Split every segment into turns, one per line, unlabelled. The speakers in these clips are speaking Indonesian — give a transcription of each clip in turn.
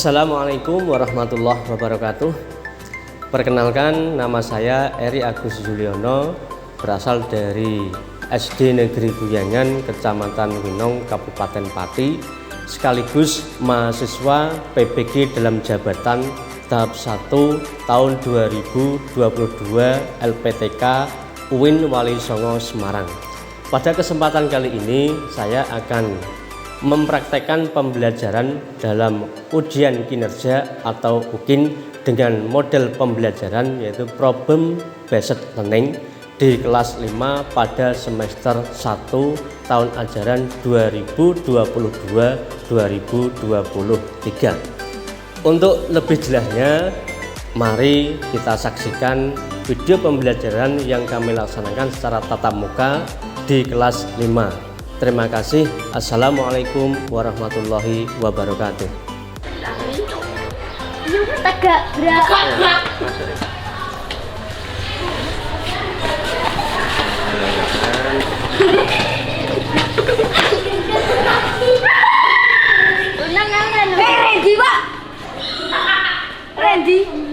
Assalamualaikum warahmatullahi wabarakatuh. Perkenalkan, nama saya Eri Agus Juliono, berasal dari SD Negeri Buyangan, Kecamatan Winong, Kabupaten Pati, sekaligus mahasiswa PBG dalam jabatan tahap 1 tahun 2022 LPTK UIN Wali Songo Semarang. Pada kesempatan kali ini saya akan mempraktekkan pembelajaran dalam ujian kinerja atau UKIN dengan model pembelajaran yaitu Problem Based Learning di kelas 5 pada semester 1 tahun ajaran 2022-2023. Untuk lebih jelasnya, mari kita saksikan video pembelajaran yang kami laksanakan secara tatap muka di kelas 5. Terima kasih. Assalamualaikum warahmatullahi wabarakatuh.
Tegak berak. Randy, Pak. Randy.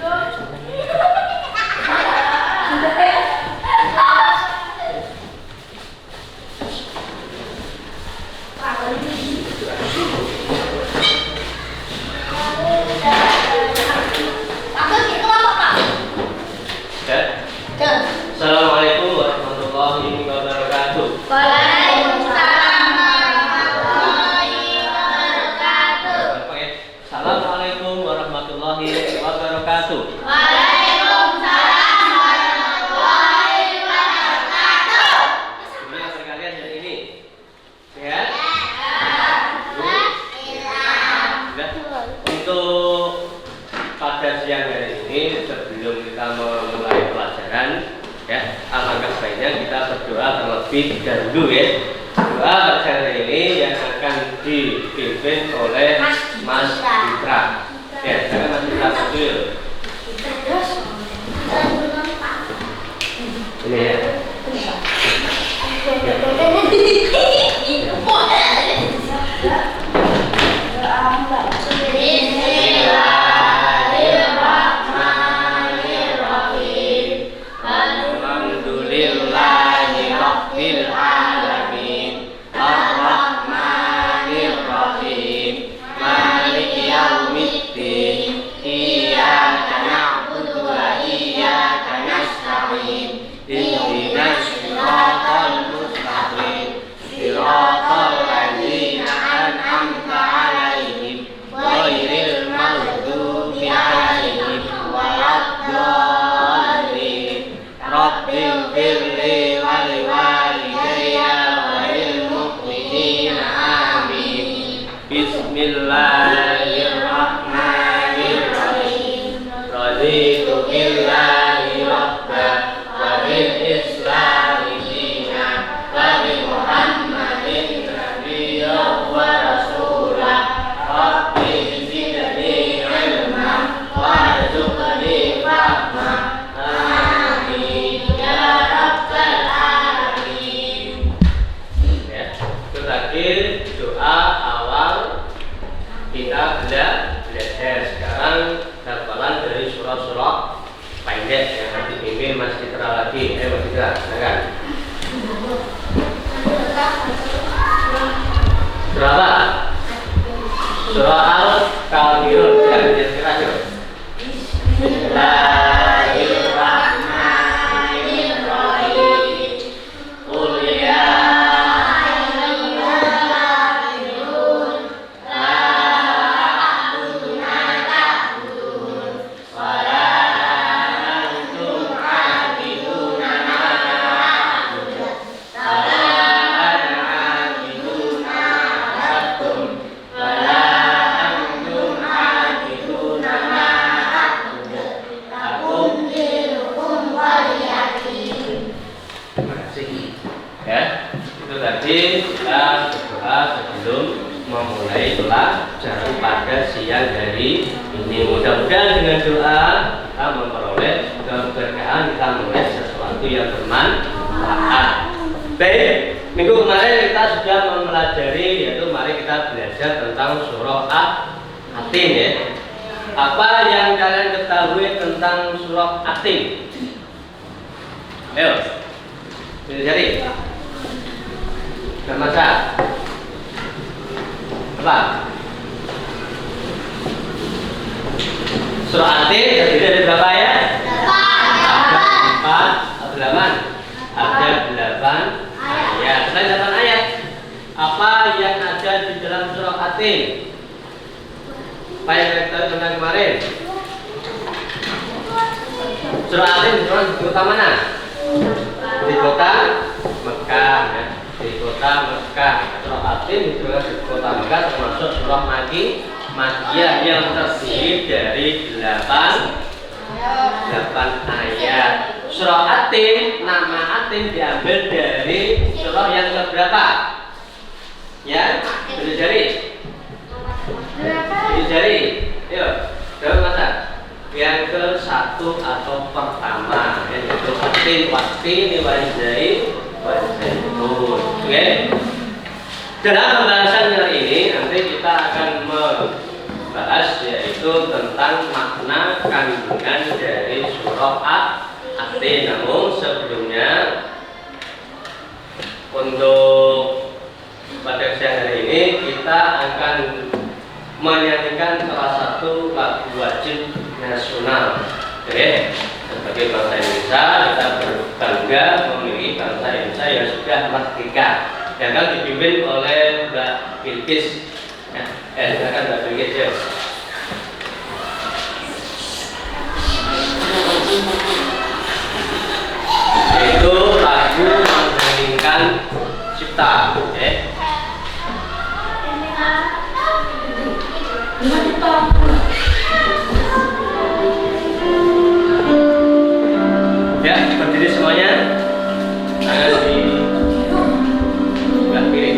Assalamualaikum warahmatullahi wabarakatuh.
Waalaikumsalam warahmatullahi wabarakatuh.
Assalamualaikum warahmatullahi wabarakatuh.
Waalaikumsalam warahmatullahi wabarakatuh.
Gimana sekalian hari ini? Sehat? Untuk pada siang hari ini, sebelum kita memulai pelajaran, ya, alangkah baiknya kita berdoa terlebih dahulu, ya. Doa pada hari ini yang akan dipimpin oleh Mas Fitra. Ya, saya Mas Fitra betul. Ini ya. Bismillahirrahmanirrahim. Raditu billahi rabban wa bil islami dinan wa bi Muhammadin nabiyyan wa rasulah. Rabbi zidni ilman warzuqni fahma. Amin ya rabbal alamin. Ya, itu tadi doa awal kita belajar. Sekarang hafalan dari surah-surah pendek yang nanti dipimpin Mas Citra lagi. Mas Citra, silakan. Surah apa? Surah Al-Kafirun. Silakan. Bismillahirrahmanirrahim. Qul ya kita berdoa sebelum memulai pelajaran pada siang hari ini. Mudah-mudahan dengan doa kita memperoleh keberkahan, kita memulai sesuatu yang bermanfaat. Baik, minggu kemarin kita sudah mempelajari, yaitu mari kita belajar tentang surah At-Tin, ya. Apa yang kalian ketahui tentang surah Atin? Ayo, pilih jari. Masa apa? Surah Atin terdiri dari berapa ayat? 4, 8. Ada 8 ayat. Selain 8 ayat, apa yang ada di dalam surah Atin? Apa yang kita tahu tentang kemarin? Surah Atin di kota mana? Di kota Mekah, ya. Di kota Mekah. Surah Atin di kota Mekah termasuk surah Makkiyah yang terdiri dari 8 ayat. Surah Atin, nama Atin diambil dari surah yang keberapa? Ya, tulis jari. Tulis jari. Yuk, berapa masa? Yang ke satu atau pertama, yaitu Atin, Watin, Wajai, Wajaitun. Oke. Dalam pembahasan kali ini nanti kita akan membahas yaitu tentang makna kandungan dari surah Atin. Namun sebelumnya untuk pada siang hari ini kita akan menyanyikan salah satu lagu wajib nasional. Oke, sebagai bangsa Indonesia kita berbangga memiliki bangsa Indonesia yang sudah merdeka, yang akan dipimpin oleh Mbak Bilqis. Silakan Mbak Bilqis. Ya. Itu lagu mengheningkan cipta. Ya, berdiri semuanya. Tangan di sebelah kiri.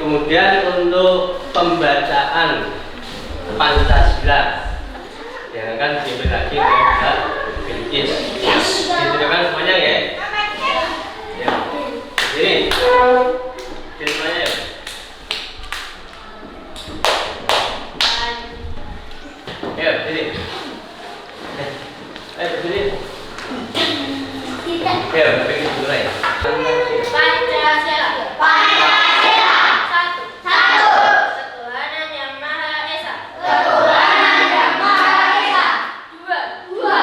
Kemudian untuk pembacaan Pancasila yang akan dipimpin lagi oleh Mbak Bilqis. Disilakan semuanya ya. Ya. Jadi semuanya ya. Ya, jadi. Berdiri. Ya, berdiri dulu ya.
Pancasila. Pancasila. Satu. Ketuhanan yang Maha Esa. Ketuhanan yang Maha Esa. Dua.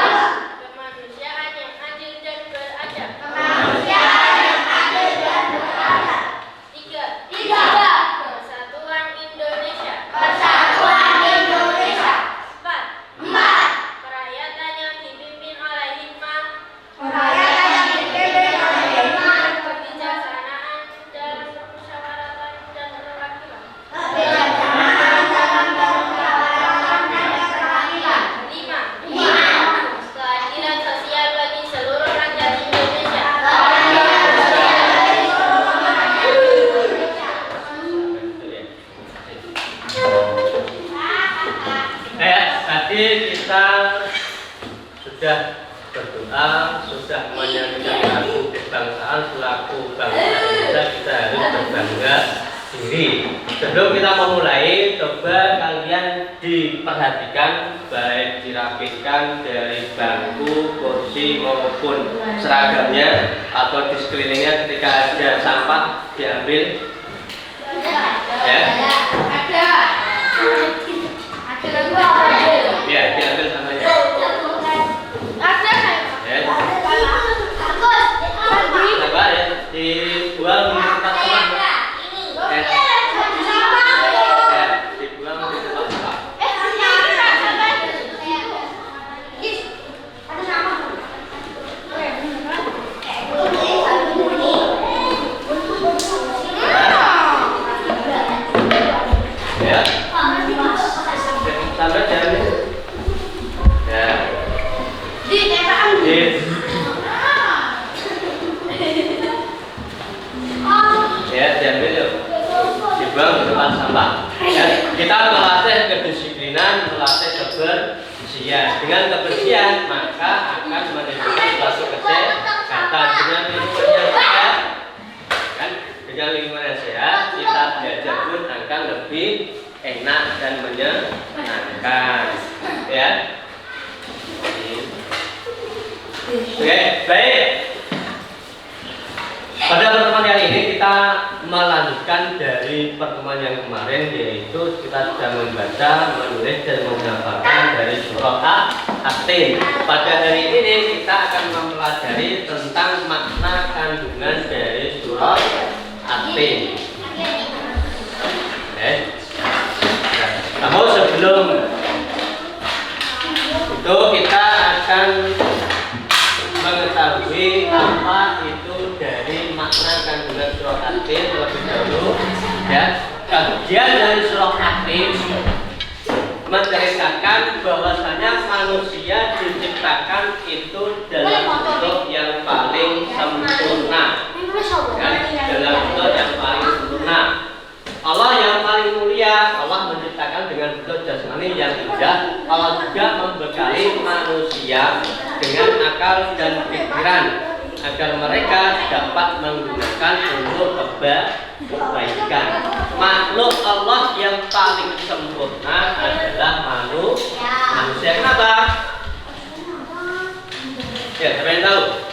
Kemanusiaan yang adil dan beradab. Kemanusiaan yang adil dan beradab.
sudah berdoa, sudah menyanyikan lagu kebangsaan selaku bangsa Indonesia, kita harus berbangga diri. Sebelum kita memulai, coba kalian diperhatikan, baik dirapikan dari bangku, kursi maupun seragamnya atau di sekelilingnya. Ketika ada sampah diambil, ya, ya diambil sampahnya. Coba ya, dibuang di tempat sampah. Sampai jam ini. Ya. Ya, diambil yuk. Dibuang di tempat sampah. Ya, kita melatih kedisiplinan, melatih kebersihan. Dengan kebersihan maka akan menimbulkan suatu kesehatan. Dengan lingkungan yang sehat, kan? Dengan lingkungan yang sehat, kita belajar pun akan lebih enak dan menyenangkan, ya. Oke, baik. Pada pertemuan kali ini kita melanjutkan dari pertemuan yang kemarin, yaitu kita sudah membaca, menulis dan menghafalkan dari surah At-Tin. Pada hari ini kita akan mempelajari tentang makna kandungan dari surah At-Tin. Namun sebelum itu kita akan mengetahui apa itu dari makna kandungan surah At-Tin terlebih dahulu. Ya, kajian dari surah At-Tin menceritakan bahwasanya manusia diciptakan itu dalam bentuk yang paling sempurna. Ya, dalam bentuk yang paling sempurna. Allah yang paling mulia, Allah menciptakan dengan bentuk jasmani yang indah. Allah juga membekali manusia dengan akal dan pikiran agar mereka dapat menggunakan untuk kebaikan. Makhluk Allah yang paling sempurna adalah manusia. Kenapa? Ya, siapa yang tahu?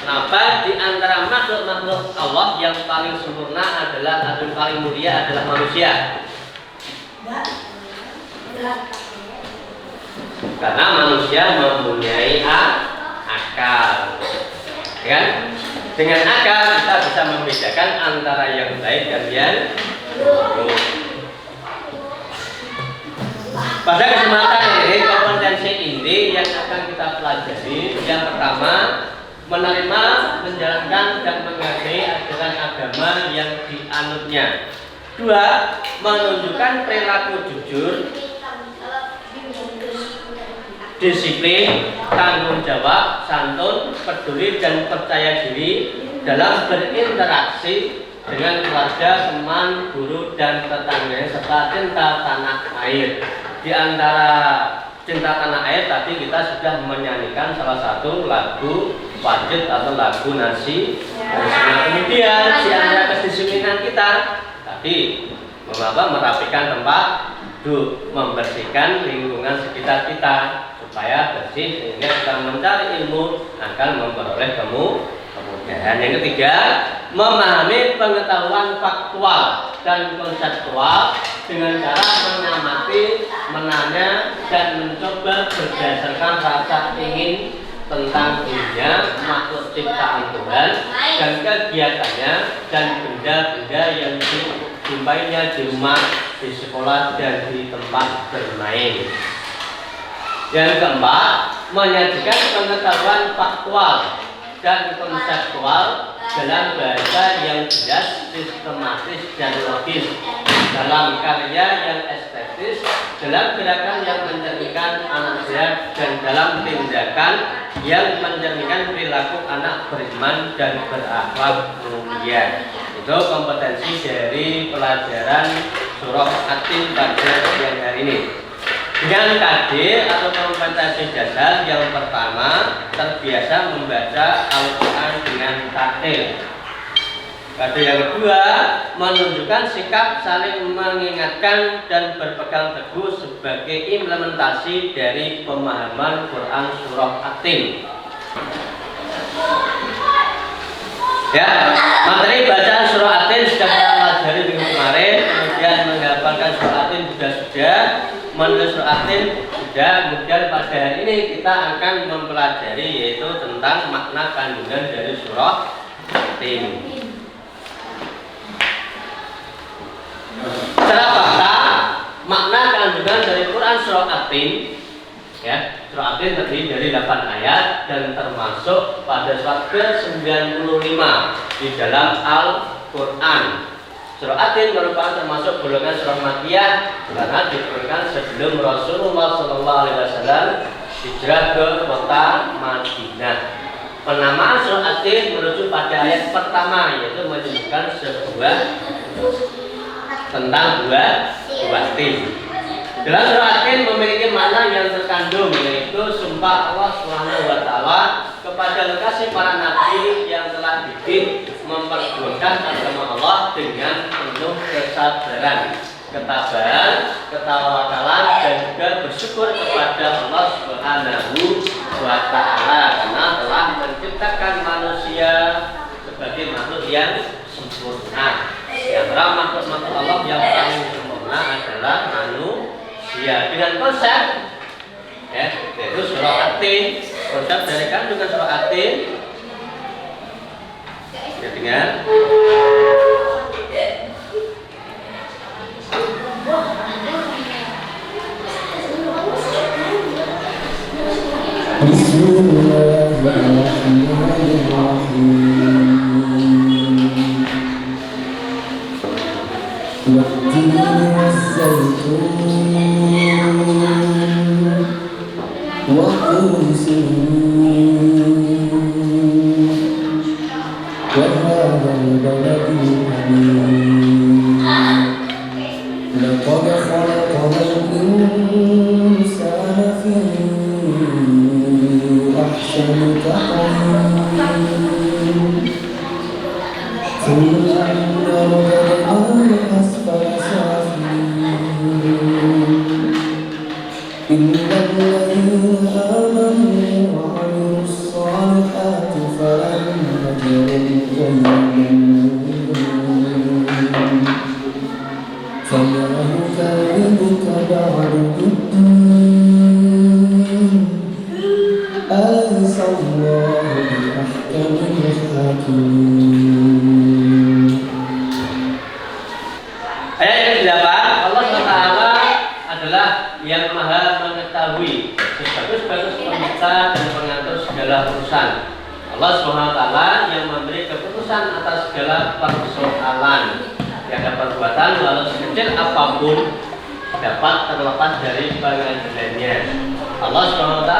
Kenapa di antara makhluk-makhluk Allah yang paling sempurna adalah atau paling mulia adalah manusia? Karena manusia mempunyai akal, kan? Dengan akal kita bisa membedakan antara yang baik dan yang buruk. Pada kesempatan ini kompetensi inti yang akan kita pelajari yang pertama, menerima, menjalankan dan menghargai ajaran agama yang dianutnya. Dua, menunjukkan perilaku jujur, disiplin, tanggung jawab, santun, peduli dan percaya diri dalam berinteraksi dengan keluarga, teman, guru dan tetangganya serta cinta tanah air. Di antara cinta tanah air tadi kita sudah menyanyikan salah satu lagu wajib atau lagu nasi. Nah, kemudian di antara kedisiplinan kita tadi merapikan tempat duduk, membersihkan lingkungan sekitar kita supaya bersih sehingga kita mencari ilmu akan memperoleh kemudahan. Yang ketiga, memahami pengetahuan faktual dan konseptual dengan cara mengamati, menanya dan mencoba berdasarkan rasa ingin tentang dirinya, makhluk ciptaan Tuhan dan kegiatannya dan benda-benda yang dijumpainya di rumah, di sekolah dan di tempat bermain. Yang keempat, menyajikan pengetahuan faktual dan konseptual dalam bahasa yang jelas, sistematis dan logis, dalam karya yang estetis, dalam gerakan yang mencerminkan anak sehat dan dalam tindakan yang mencerminkan perilaku anak beriman dan berakhlak mulia. Itu kompetensi dari pelajaran surah At-Tin pada siang hari ini. Dengan KD atau kompensasi dasar yang pertama terbiasa membaca Al-Quran dengan tartil. KD yang kedua menunjukkan sikap saling mengingatkan dan berpegang teguh sebagai implementasi dari pemahaman Quran surah At-Tin. Ya, materi bacaan surah At-Tin sudah kita pelajari minggu kemarin, kemudian menghafalkan surah At-Tin juga sudah, menulis surah At-Tin sudah, kemudian pada hari ini kita akan mempelajari yaitu tentang makna kandungan dari surah At-Tin. Secara fakta, makna kandungan dari Quran surah At-Tin, ya, surah At-Tin terdiri dari 8 ayat dan termasuk pada surat ke-95 di dalam Al-Quran. Surah At-Tin merupakan termasuk golongan surah Makkiyah karena diturunkan sebelum Rasulullah SAW hijrah ke kota Madinah. Penamaan surah At-Tin merujuk pada ayat pertama, yaitu menyebutkan sebuah tentang buah tin. Dalam surah At-Tin memiliki makna yang terkandung, yaitu sumpah Allah SWT kepada lokasi para nabi yang telah dididik memperjuangkan agama Allah dengan penuh kesabaran, ketabahan, ketawakalan, dan juga bersyukur kepada Allah SWT karena telah menciptakan manusia sebagai makhluk yang sempurna. Yang makhluk Allah yang paling sempurna adalah manusia dengan konsep, ya, yaitu surah At-Tin. Konsep dari kandungan surah At-Tin, ya, dengan
والتين والزيتون وطور سينين وهذا البلد الأمين لقد خلقنا الإنسان في أحسن تقويم ثم رددناه أسفل سافلين إلا الذين آمنوا وعملوا الصالحات فلهم أجر غير ممنون فما يكذبك بعد بالدين أليس الله بأحكم الحاكمين.
Ayat yang ke-8, Allah SWT adalah yang maha mengetahui sebagus-bagus pemerintah dan pengatur segala urusan. Allah SWT yang memberi keputusan atas segala persoalan. Tiada perbuatan walau sekecil apapun dapat terlepas dari pengadilannya. Allah SWT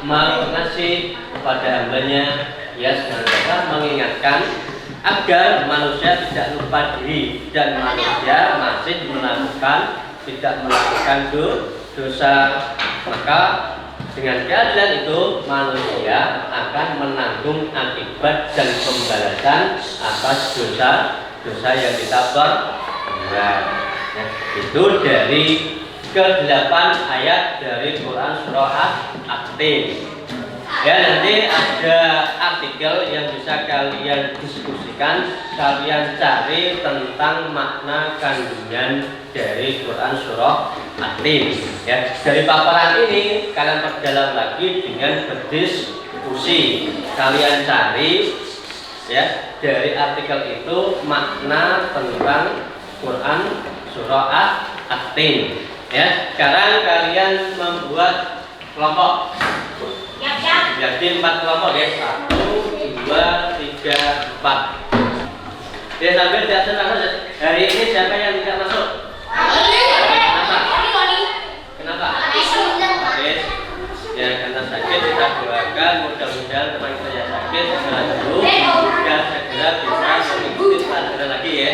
maha pengasih kepada hambanya. Ia senantiasa mengingatkan agar manusia tidak lupa diri dan manusia masih tidak melakukan dosa. Maka dengan keadilan itu manusia akan menanggung akibat dan pembalasan atas dosa yang kita perbuat. Ya, itu dari ke-8 ayat dari Quran surah At-Tin. Ya, nanti ada artikel yang bisa kalian diskusikan, kalian cari tentang makna kandungan dari Quran surah At-Tin. Ya, dari paparan ini kalian perdalam lagi dengan berdiskusi. Kalian cari, ya, dari artikel itu makna tentang Quran surah At-Tin. Ya, sekarang kalian membuat kelompok. Jadi 4 kelompok, ya. 1, 2, 3, 4. Ya, sambil tidak senang. Hari ini siapa yang tidak masuk? Kenapa? Ya, karena sakit kita doakan mudah-mudahan teman kita yang sakit segera sembuh dan segera bisa mengikuti pelajaran lagi, ya.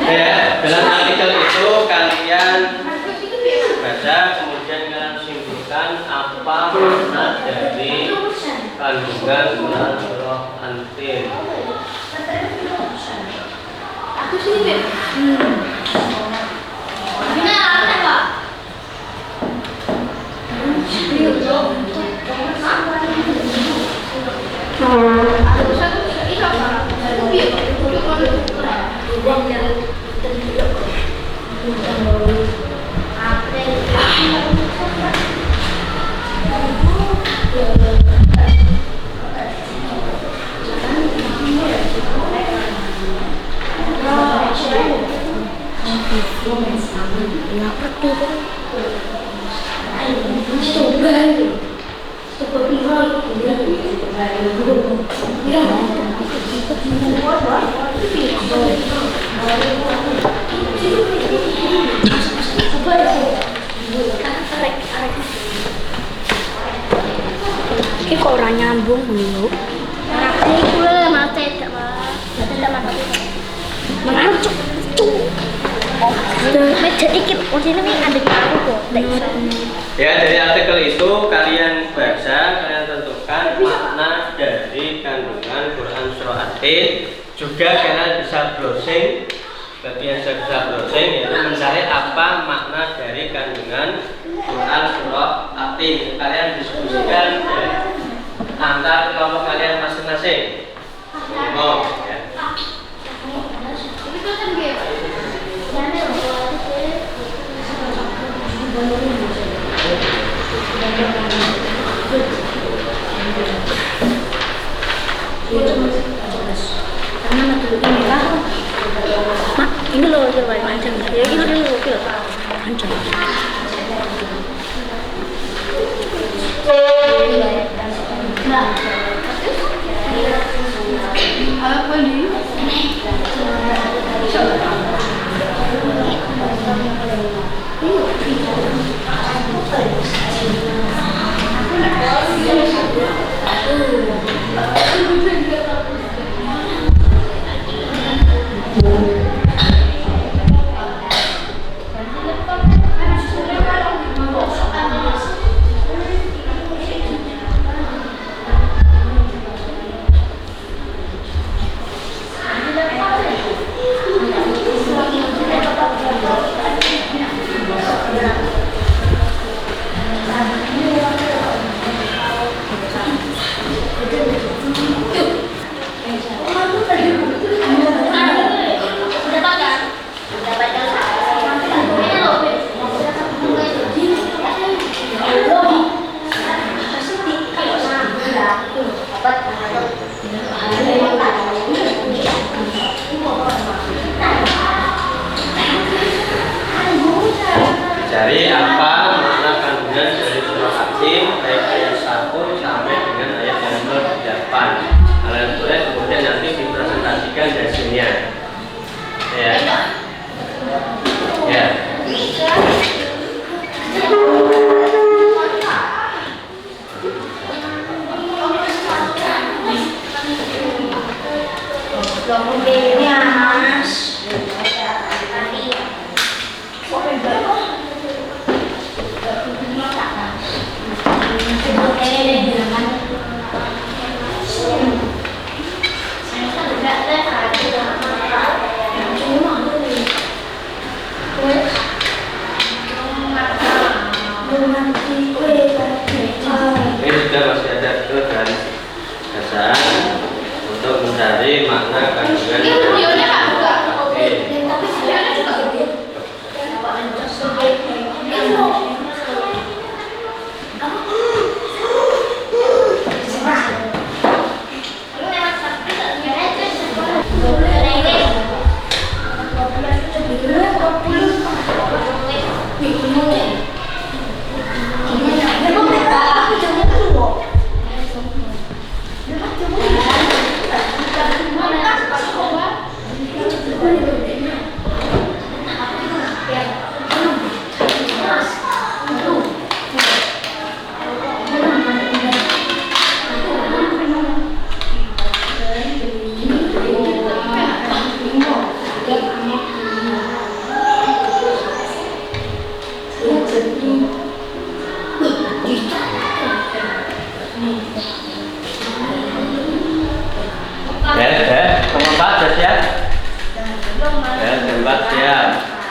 Ya, dalam artikel itu kalian baca, kemudian kalian simpulkan apa makna dari kandungan Quran surah An-Tin.
Aku sini, Beb. Benar, benar, Pak.
Ini kok orang nyambung dulu.
Ini kuliah mata tidak Pak. Tidak mata.
Mana cuk.
Meja dikit. Oh sini nih ada aku kok.
Ya, dari artikel itu kalian baca, kalian tentukan makna dari kandungan Quran surah An-Tin. Juga kalian bisa browsing, kalian bisa browsing yaitu mencari apa makna dari kandungan Quran surah An-Tin. Kalian diskusikan antar kelompok kalian masing-masing. Ya.
Mak, ini loh coba panjang. Ya gitu dulu oke. Panjang.
Apa ini?
Cari apa makna kandungan dari surah An-Tin baik ayat 1 sampai dengan ayat yang nomor 8. Kalian tulis kemudian nanti dipresentasikan hasilnya. Ya. Ya.
Mobilnya Mas.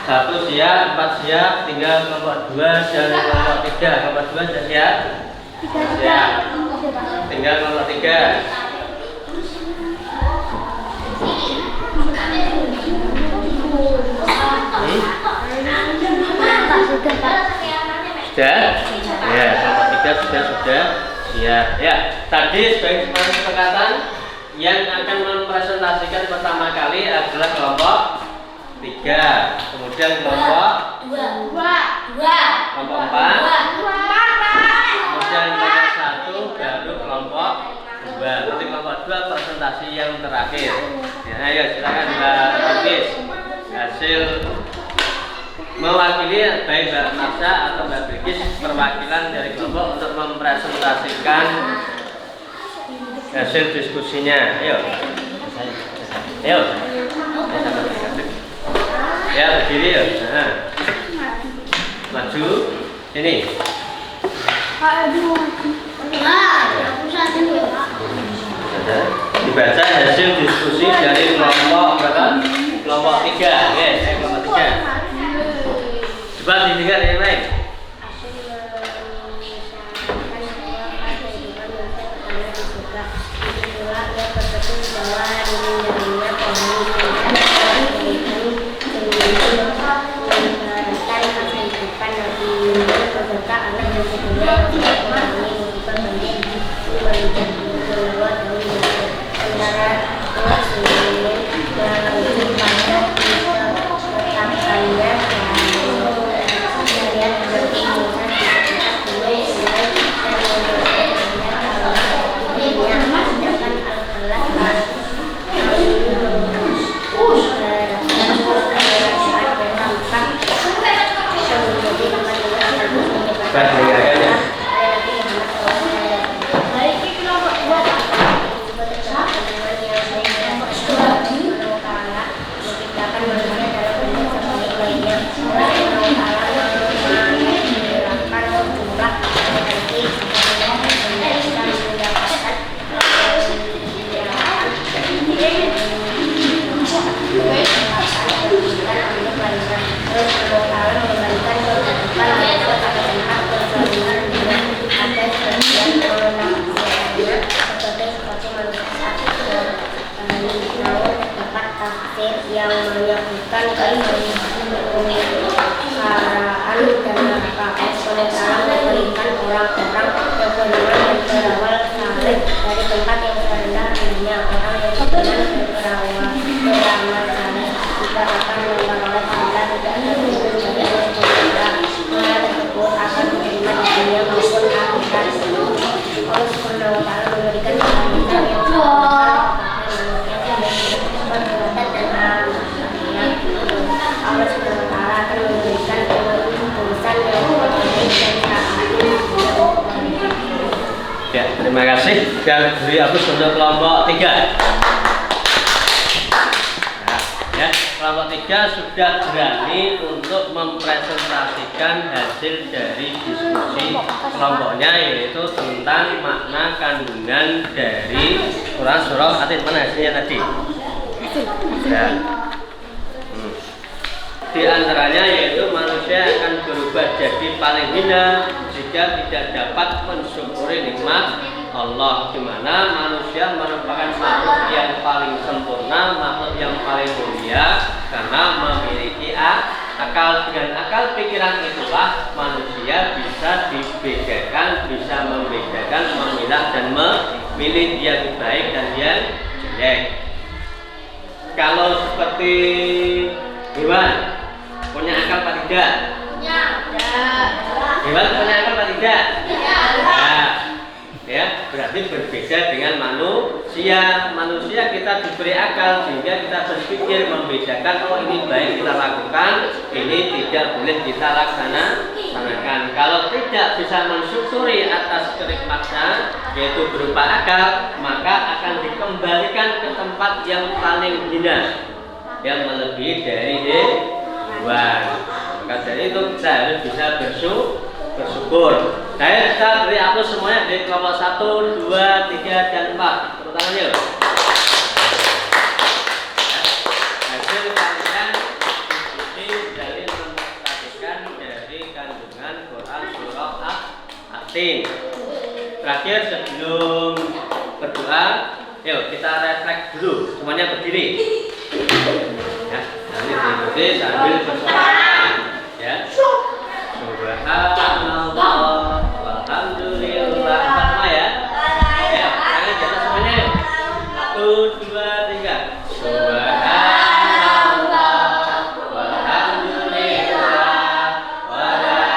Satu siap, 4 siap, tinggal kelompok 2 dan kelompok 3. Kelompok 2 sudah siap? Siap. Tinggal kelompok 3. Sudah? Ya, kelompok 3 sudah siap. Ya, tadi sebagai kesepakatan yang akan mempresentasikan pertama kali adalah kelompok 3, kemudian kelompok 2, kelompok 4, kemudian kelompok 1, baru kelompok 2. Nanti kelompok 2 presentasi yang terakhir. Ya, ayo silakan Mbak Bilqis, hasil mewakili baik Mbak Marsha atau Mbak Bilqis perwakilan dari kelompok untuk mempresentasikan hasil diskusinya. Ayo. Ayo. Ya, berdiri ya. Nah. Maju. Ini. Dibaca hasil diskusi dari kelompok berapa? Kelompok 3. Yes, kelompok 3. Coba didengar yang lain.
yang menyebutkan kesetaraan dan KS sementara memberikan orang-orang yang beriman dan berawal saleh dari tempat yang terendah dunia. Orang yang beriman dan beramal saleh juga akan memperoleh pahala tidak terhitung dari Allah Taala. Tersebut akan menerima di dunia maupun akhirat. Allah Subhanahu wa Ta'ala memberikan keselamatan yang Allah Subhanahu wa Ta'ala akan memberikan urusan yang terbaik dan
ya, terima kasih. Dan beri apus untuk kelompok 3. Nah, ya, kelompok 3 sudah berani untuk mempresentasikan hasil dari diskusi kelompoknya, yaitu tentang makna kandungan dari Quran surah At-Tin. Mana hasilnya tadi? Ya. Di antaranya yaitu manusia akan berubah jadi paling hina jika tidak dapat mensyukuri nikmat Allah, di mana manusia merupakan makhluk yang paling sempurna, makhluk yang paling mulia karena memiliki akal. Dengan akal pikiran itulah manusia bisa dibedakan, bisa membedakan, memilah dan memilih yang baik dan yang jelek. Kalau seperti hewan, akal apa tidak? Hewan punya akal apa tidak? Ya, berarti berbeda dengan manusia. Manusia kita diberi akal sehingga kita berpikir membedakan, oh ini baik kita lakukan, ini tidak boleh kita laksanakan. Kalau tidak bisa mensyukuri atas kenikmatan yaitu berupa akal, maka akan dikembalikan ke tempat yang paling hina, yang melebihi dari hewan. Maka dari itu kita harus bisa bersyukur. Saya kita beri aplaus semuanya di kelompok 1, 2, 3, dan 4. Tepuk tangan yuk. Hasil kalian ikuti dari memperhatikan dari kandungan Quran surah At-Tin. Terakhir sebelum berdoa, yuk kita refleks dulu. Semuanya berdiri. Ya, nanti diikuti sambil bersorak. Ya. Subhanallah, walhamdulillah, sama ya. Ya, tangan di atas semuanya yuk. 1, 2, 3. Subhanallah, walhamdulillah, wa la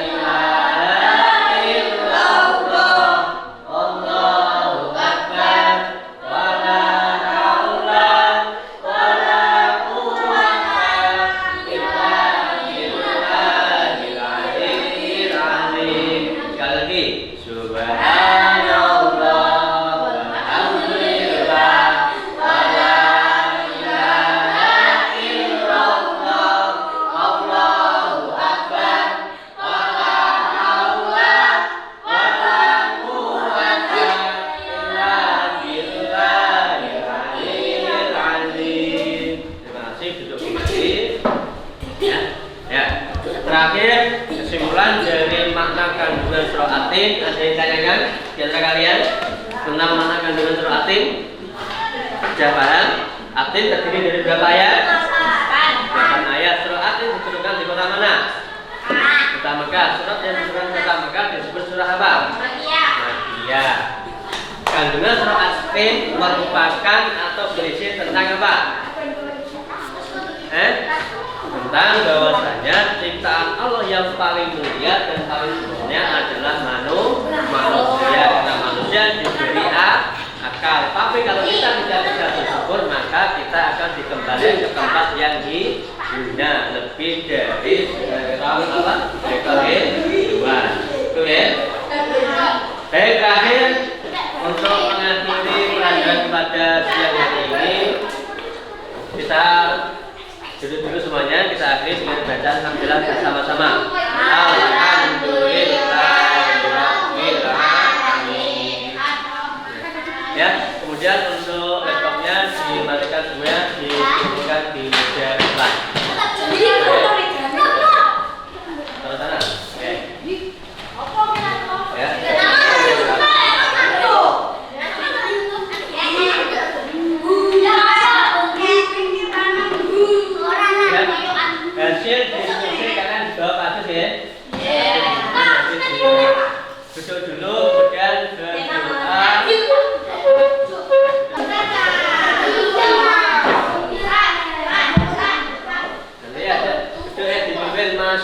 ilaha illallah, Allahu akbar, wa la haula wa la quwwata illa terakhir, kesimpulan dari makna kandungan surah At-Tin. Ada yang tanyakan di antara kalian tentang makna kandungan surah At-Tin? Sudah paham? At-Tin terdiri dari berapa ayat? 8 ayat. Surah At-Tin diturunkan di kota mana? Kota Mekah. Surat yang diturunkan di kota Mekah disebut surah apa? Makkiyah. Kandungan surah At-Tin merupakan atau berisi tentang apa? Tentang bahwasanya ciptaan Allah yang paling mulia dan paling sempurna adalah manusia. Karena manusia diberi akal. Tapi kalau kita tidak bisa bersyukur, maka kita akan dikembalikan ke tempat yang hina, lebih dari ekor hewan. Itu ya. Baik, terakhir untuk mengakhiri pelajaran pada siang hari ini, kita duduk dulu semuanya, kita akhiri dengan bacaan alhamdulillah bersama-sama. Alhamdulillahirobbilalamin. Ya, kemudian untuk laptopnya dimatikan semuanya, dikumpulkan di meja kelas. Sana-sana. Oke. Ya. Hasil diskusi kalian jawab atas ya. Duduk dulu, kemudian berdoa. Nanti ada duduk ya dipimpin Mas